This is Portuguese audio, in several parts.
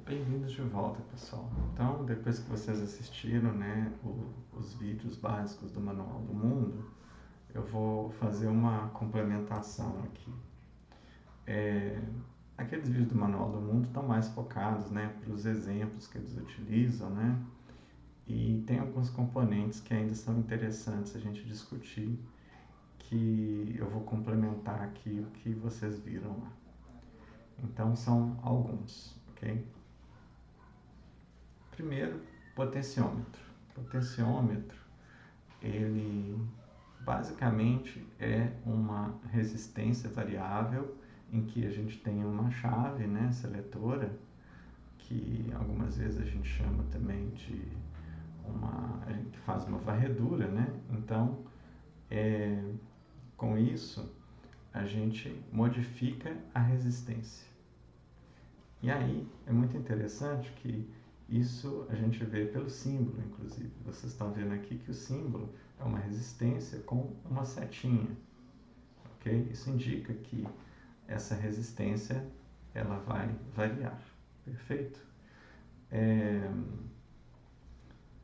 Bem-vindos de volta, pessoal. Então, depois que vocês assistiram, né, os vídeos básicos do Manual do Mundo, eu vou fazer uma complementação aqui. Aqueles vídeos do Manual do Mundo estão mais focados, né, para os exemplos que eles utilizam, né, e tem alguns componentes que ainda são interessantes a gente discutir, que eu vou complementar aqui o que vocês viram lá. Então, são alguns, ok? Primeiro, potenciômetro. Potenciômetro, ele basicamente é uma resistência variável em que a gente tem uma chave, né, seletora, que algumas vezes a gente chama também de a gente faz uma varredura, né? Então, com isso, a gente modifica a resistência. E aí é muito interessante que isso a gente vê pelo símbolo, inclusive. Vocês estão vendo aqui que o símbolo é uma resistência com uma setinha, ok? Isso indica que essa resistência ela vai variar, perfeito?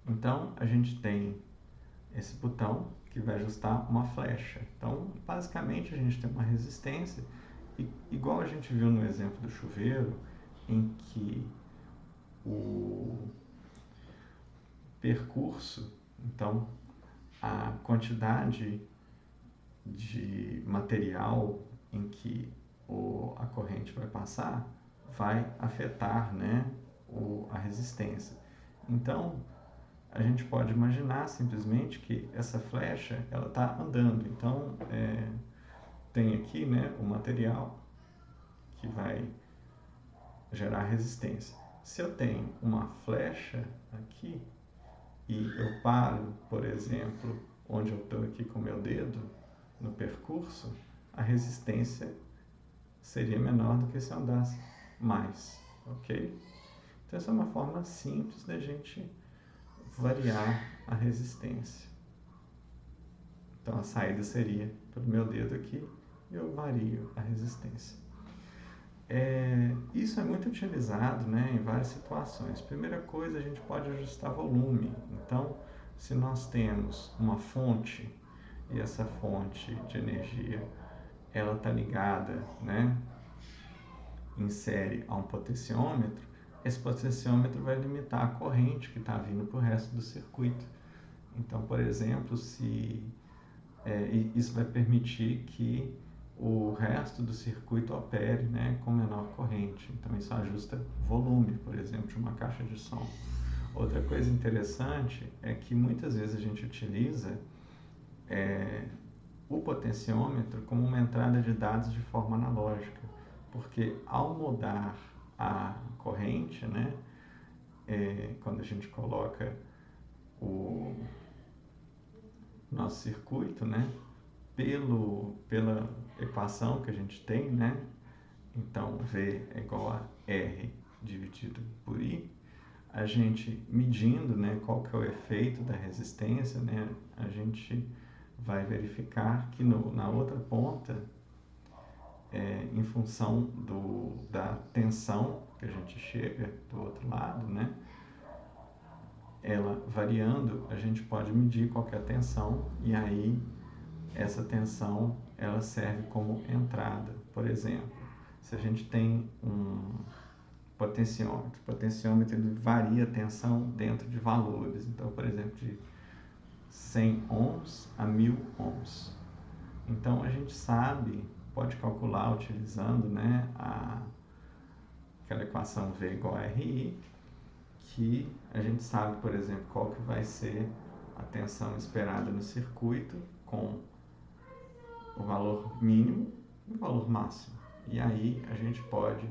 Então, a gente tem esse botão que vai ajustar uma flecha. Então, basicamente, a gente tem uma resistência, igual a gente viu no exemplo do chuveiro, em que o percurso, então a quantidade de material em que a corrente vai passar vai afetar, né, a resistência. Então, a gente pode imaginar simplesmente que essa flecha ela está andando. Então, tem aqui, né, o material que vai gerar resistência. Se eu tenho uma flecha aqui e eu paro, por exemplo, onde eu estou aqui com o meu dedo, no percurso, a resistência seria menor do que se eu andasse mais, ok? Então, essa é uma forma simples da gente variar a resistência. Então, a saída seria pelo meu dedo aqui e eu vario a resistência. Isso é muito utilizado, né, em várias situações. Primeira coisa, a gente pode ajustar volume. Então, se nós temos uma fonte e essa fonte de energia ela está ligada, né, em série a um potenciômetro, esse potenciômetro vai limitar a corrente que está vindo para o resto do circuito. Então, por exemplo, isso vai permitir que o resto do circuito opere, né, com menor corrente. Então, isso ajusta volume, por exemplo, de uma caixa de som. Outra coisa interessante é que muitas vezes a gente utiliza o potenciômetro como uma entrada de dados de forma analógica, porque ao mudar a corrente, né, quando a gente coloca o nosso circuito, né, pela equação que a gente tem, né, então V é igual a R dividido por I, a gente medindo, né, qual que é o efeito da resistência, né, a gente vai verificar que na outra ponta, em função da tensão que a gente chega do outro lado, né, ela variando, a gente pode medir qual que é a tensão e aí essa tensão ela serve como entrada. Por exemplo, se a gente tem um potenciômetro, o potenciômetro ele varia a tensão dentro de valores. Então, por exemplo, de 100 ohms a 1000 ohms. Então, a gente pode calcular utilizando, né, aquela equação V igual a RI, que a gente sabe, por exemplo, qual que vai ser a tensão esperada no circuito com o valor mínimo e o valor máximo. E aí a gente pode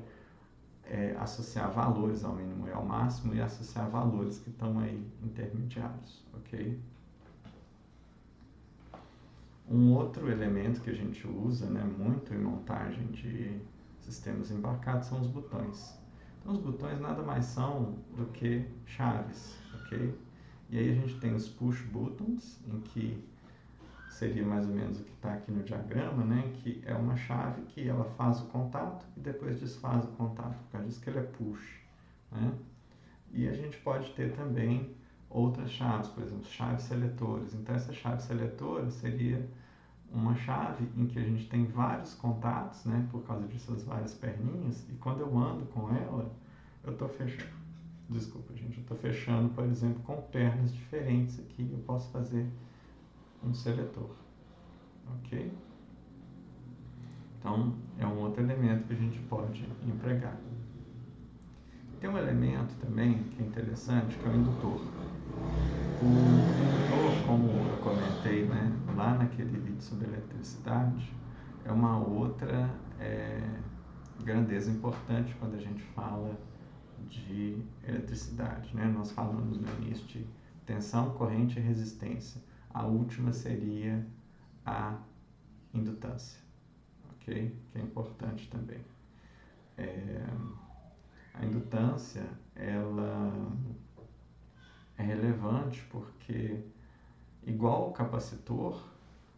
associar valores ao mínimo e ao máximo e associar valores que estão aí intermediários, ok? Um outro elemento que a gente usa, né, muito em montagem de sistemas embarcados são os botões. Então, os botões nada mais são do que chaves, ok? E aí a gente tem os push buttons, em que seria mais ou menos o que está aqui no diagrama, né? Que é uma chave que ela faz o contato e depois desfaz o contato, por causa disso que ele é push, né? E a gente pode ter também outras chaves, por exemplo, chaves seletoras. Então, essa chave seletora seria uma chave em que a gente tem vários contatos, né, por causa de suas várias perninhas, e quando eu ando com ela, eu estou fechando. Desculpa, gente, eu estou fechando, por exemplo, com pernas diferentes aqui, eu posso fazer um seletor, ok? Então, é um outro elemento que a gente pode empregar. Tem um elemento também que é interessante, que é o indutor. O indutor, como eu comentei, né, lá naquele vídeo sobre eletricidade, é uma outra grandeza importante quando a gente fala de eletricidade, né? Nós falamos no início de tensão, corrente e resistência. A última seria a indutância, ok? Que é importante também. A indutância, ela é relevante porque, igual ao capacitor,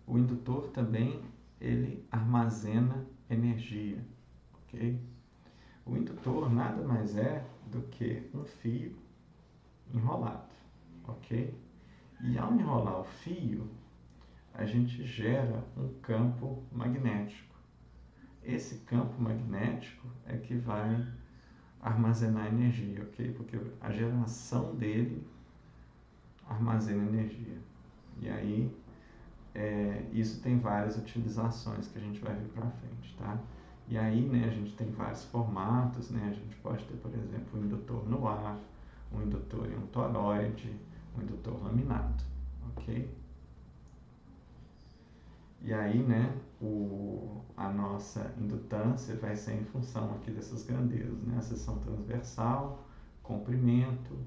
o indutor também ele armazena energia, ok? O indutor nada mais é do que um fio enrolado, ok? E ao enrolar o fio, a gente gera um campo magnético. Esse campo magnético é que vai armazenar energia, ok? Porque a geração dele armazena energia. E aí, isso tem várias utilizações que a gente vai ver para frente, tá? E aí, né, a gente tem vários formatos, né? A gente pode ter, por exemplo, um indutor no ar, um indutor em um toroide, um indutor laminado, ok? E aí, né, a nossa indutância vai ser em função aqui dessas grandezas, né? A seção transversal, comprimento,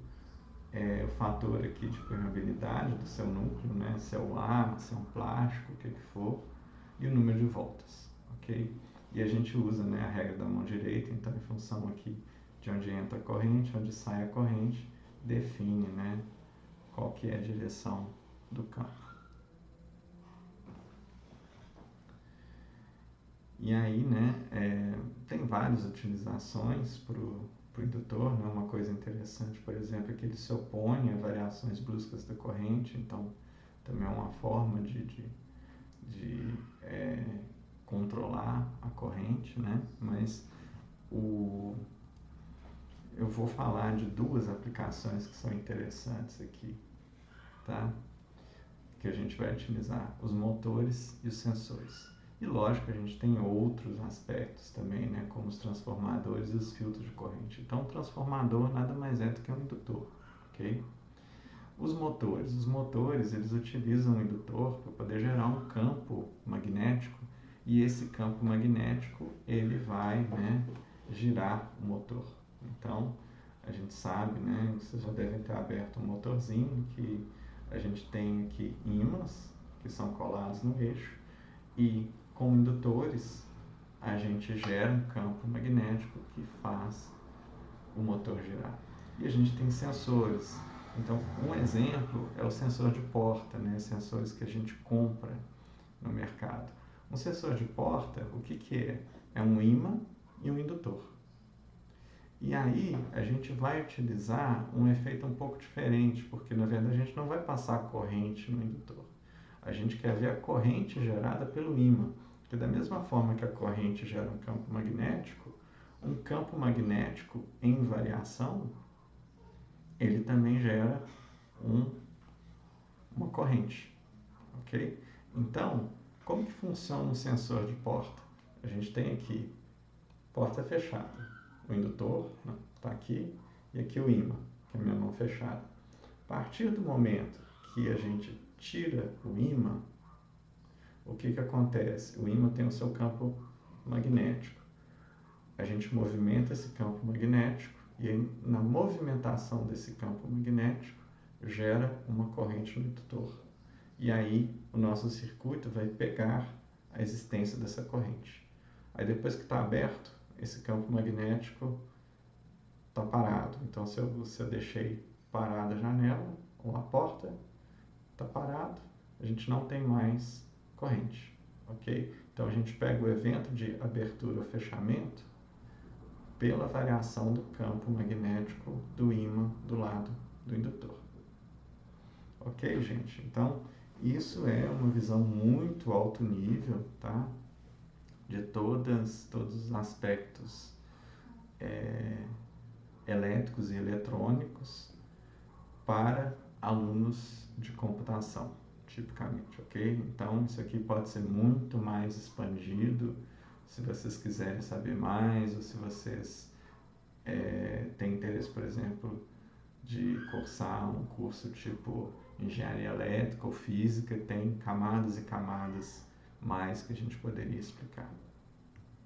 o fator aqui de permeabilidade do seu núcleo, né? Se é o ar, se é um plástico, o que for, e o número de voltas, ok? E a gente usa, né, a regra da mão direita, então em função aqui de onde entra a corrente, onde sai a corrente, define, né, qual que é a direção do campo. E aí, né, tem várias utilizações para o indutor, né? Uma coisa interessante, por exemplo, é que ele se opõe a variações bruscas da corrente, então também é uma forma de controlar a corrente, né? Mas eu vou falar de duas aplicações que são interessantes aqui, tá? Que a gente vai utilizar os motores e os sensores. E lógico, a gente tem outros aspectos também, né, como os transformadores e os filtros de corrente. Então, o transformador nada mais é do que um indutor, ok? Os motores eles utilizam o indutor para poder gerar um campo magnético e esse campo magnético ele vai, né, girar o motor. Então, a gente sabe, né, vocês já devem ter aberto um motorzinho que a gente tem aqui ímãs que são colados no eixo e com indutores a gente gera um campo magnético que faz o motor girar. E a gente tem sensores. Então, um exemplo é o sensor de porta, né? Sensores que a gente compra no mercado. Um sensor de porta, o que é? É um ímã e um indutor. E aí a gente vai utilizar um efeito um pouco diferente, porque na verdade a gente não vai passar corrente no indutor. A gente quer ver a corrente gerada pelo ímã. Porque da mesma forma que a corrente gera um campo magnético em variação, ele também gera uma corrente, ok? Então, como que funciona um sensor de porta? A gente tem aqui porta fechada, o indutor está aqui e aqui o ímã, que é a minha mão fechada. A partir do momento que a gente tira o ímã, o que acontece? O ímã tem o seu campo magnético. A gente movimenta esse campo magnético e aí, na movimentação desse campo magnético gera uma corrente no indutor. E aí o nosso circuito vai pegar a existência dessa corrente. Aí depois que está aberto, esse campo magnético está parado. Então se eu deixei parada a janela ou a porta, está parado, a gente não tem mais corrente, ok? Então a gente pega o evento de abertura ou fechamento pela variação do campo magnético do ímã do lado do indutor. Ok, gente? Então, isso é uma visão muito alto nível, tá? De todos os aspectos elétricos e eletrônicos para alunos de computação, tipicamente, ok? Então, isso aqui pode ser muito mais expandido, se vocês quiserem saber mais, ou se vocês têm interesse, por exemplo, de cursar um curso tipo engenharia elétrica ou física, tem camadas e camadas mais que a gente poderia explicar.